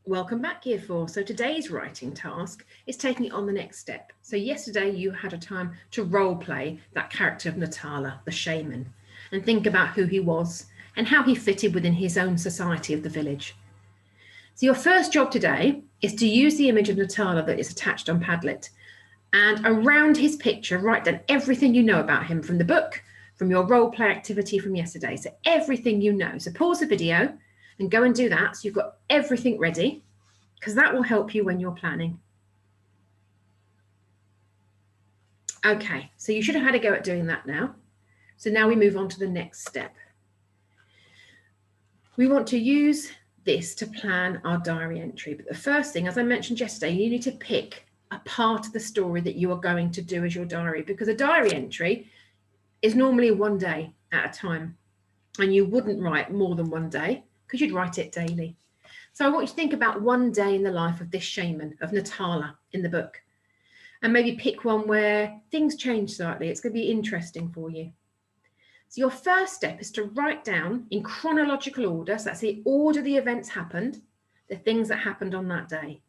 Welcome back, Year 4. So today's writing task is taking it on the next step. So yesterday you had a time to role play that character of Natala, the shaman, and think about who he was and how he fitted within his own society of the village. So your first job today is to use the image of Natala that is attached on Padlet, and around his picture write down everything you know about him from the book, from your role play activity from yesterday. So everything you know. So pause the video and go and do that so you've got everything ready, because that will help you when you're planning. Okay, so you should have had a go at doing that now. So now we move on to the next step. We want to use this to plan our diary entry. But the first thing, as I mentioned yesterday, you need to pick a part of the story that you are going to do as your diary, because a diary entry is normally one day at a time. And you wouldn't write more than one day because you'd write it daily. So I want you to think about one day in the life of this shaman, of Natala in the book, and maybe pick one where things change slightly. It's going to be interesting for you. So your first step is to write down in chronological order, so that's the order the events happened, the things that happened on that day.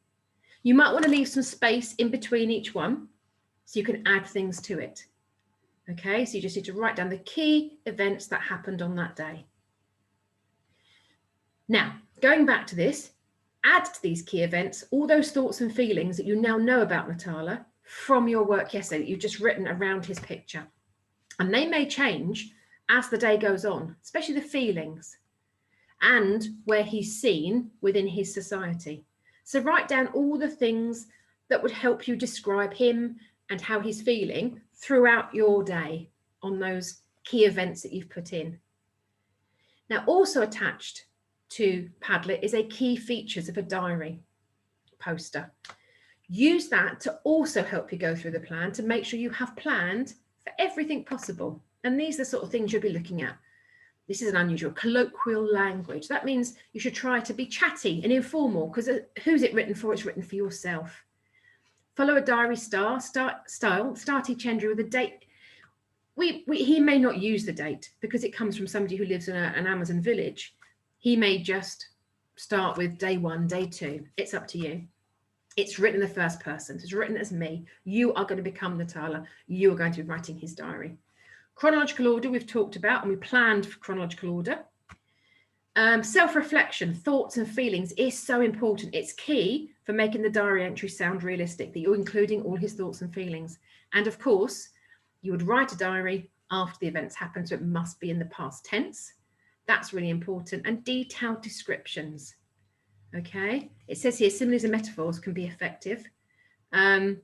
You might want to leave some space in between each one so you can add things to it. Okay, so you just need to write down the key events that happened on that day. Now, going back to this, add to these key events all those thoughts and feelings that you now know about Natala from your work yesterday that you've just written around his picture. And they may change as the day goes on, especially the feelings and where he's seen within his society. So write down all the things that would help you describe him and how he's feeling throughout your day on those key events that you've put in. Now, also attached to Padlet is a key features of a diary poster. Use that to also help you go through the plan to make sure you have planned for everything possible. And these are the sort of things you'll be looking at. This is an unusual colloquial language. That means you should try to be chatty and informal, because who's it written for? It's written for yourself. Follow a diary style, start each entry with a date. He may not use the date because it comes from somebody who lives in an Amazon village. He may just start with day 1, day 2. It's up to you. It's written in the first person. So it's written as me. You are going to become Natala. You are going to be writing his diary. Chronological order we've talked about, and we planned for chronological order. Self-reflection, thoughts and feelings is so important. It's key for making the diary entry sound realistic, that you're including all his thoughts and feelings. And of course, you would write a diary after the events happen, so it must be in the past tense. That's really important. And detailed descriptions. Okay, it says here similes and metaphors can be effective. It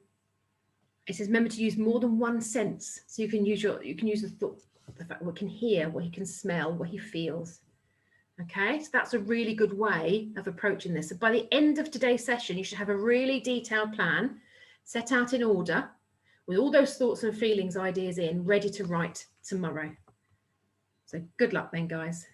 says remember to use more than one sense, so you can use the thought, the fact what he can hear, what he can smell, what he feels. Okay, so that's a really good way of approaching this. So by the end of today's session, you should have a really detailed plan set out in order with all those thoughts and feelings, ideas in, ready to write tomorrow. So good luck then, guys.